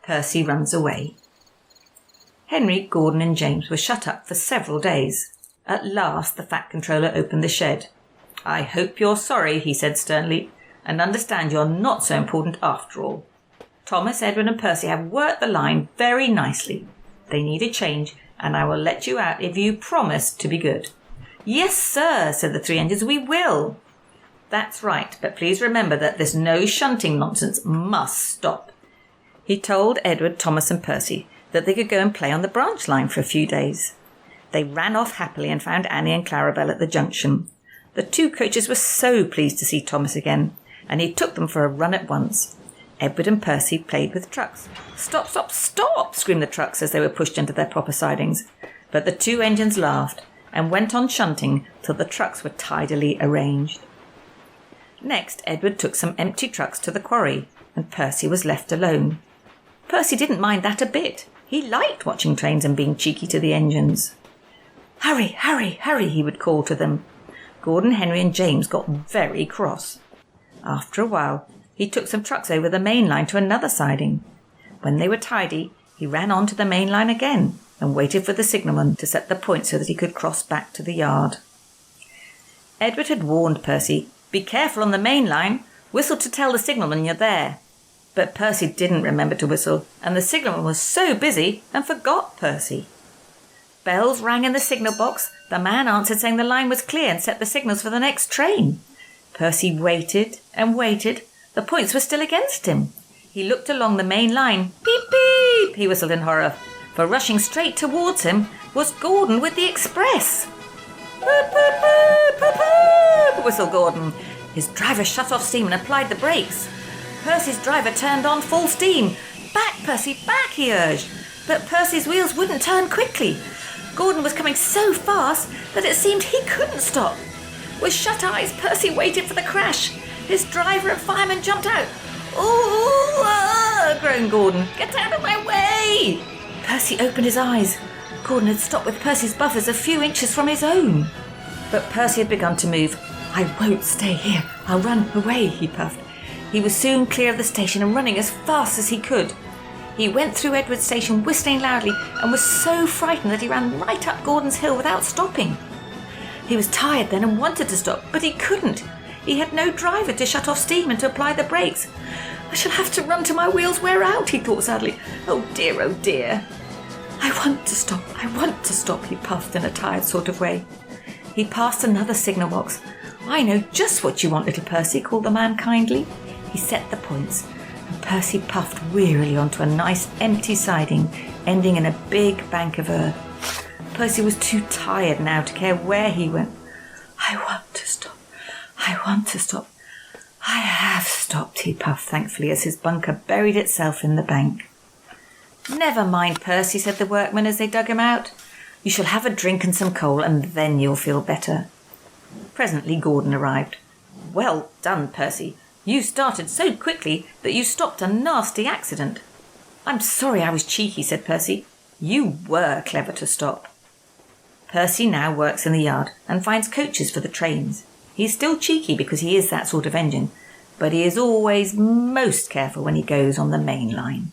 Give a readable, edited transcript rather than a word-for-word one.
Percy Runs Away. Henry, Gordon and James were shut up for several days. At last the Fat Controller opened the shed. "I hope you're sorry," he said sternly, "and understand you're not so important after all. Thomas, Edward and Percy have worked the line very nicely. They need a change, and I will let you out if you promise to be good." "Yes, sir," said the three engines, "we will." "That's right, but please remember that this no shunting nonsense must stop." He told Edward, Thomas and Percy that they could go and play on the branch line for a few days. They ran off happily and found Annie and Clarabel at the junction. The two coaches were so pleased to see Thomas again, and he took them for a run at once. Edward and Percy played with trucks. "Stop, stop, stop!" screamed the trucks as they were pushed into their proper sidings. But the two engines laughed and went on shunting till the trucks were tidily arranged. Next, Edward took some empty trucks to the quarry, and Percy was left alone. Percy didn't mind that a bit. He liked watching trains and being cheeky to the engines. "Hurry, hurry, hurry," he would call to them. Gordon, Henry and James got very cross. After a while, he took some trucks over the main line to another siding. When they were tidy, he ran on to the main line again and waited for the signalman to set the point so that he could cross back to the yard. Edward had warned Percy, "Be careful on the main line. Whistle to tell the signalman you're there." But Percy didn't remember to whistle, and the signalman was so busy and forgot Percy. Bells rang in the signal box. The man answered saying the line was clear and set the signals for the next train. Percy waited and waited. The points were still against him. He looked along the main line. "Beep, beep," he whistled in horror, for rushing straight towards him was Gordon with the express. "Boop, boop, boop, boop, boop," whistled Gordon. His driver shut off steam and applied the brakes. Percy's driver turned on full steam. "Back, Percy, back," he urged. But Percy's wheels wouldn't turn quickly. Gordon was coming so fast that it seemed he couldn't stop. With shut eyes, Percy waited for the crash. His driver and fireman jumped out. "Ooh, groaned Gordon. "Get out of my way!" Percy opened his eyes. Gordon had stopped with Percy's buffers a few inches from his own. But Percy had begun to move. "I won't stay here. I'll run away," he puffed. He was soon clear of the station and running as fast as he could. He went through Edward Station whistling loudly and was so frightened that he ran right up Gordon's Hill without stopping. He was tired then and wanted to stop, but he couldn't. He had no driver to shut off steam and to apply the brakes. "I shall have to run till my wheels wear out," he thought sadly. Oh dear. I want to stop," he puffed in a tired sort of way. He passed another signal box. "I know just what you want, little Percy," called the man kindly. He set the points, and Percy puffed wearily onto a nice empty siding, ending in a big bank of earth. Percy was too tired now to care where he went. I want to stop. "I have stopped," he puffed thankfully as his bunker buried itself in the bank. "Never mind, Percy," said the workmen as they dug him out. "You shall have a drink and some coal, and then you'll feel better." Presently Gordon arrived. "Well done, Percy. You started so quickly that you stopped a nasty accident." "I'm sorry I was cheeky," said Percy. "You were clever to stop." Percy now works in the yard and finds coaches for the trains. He's still cheeky because he is that sort of engine, but he is always most careful when he goes on the main line.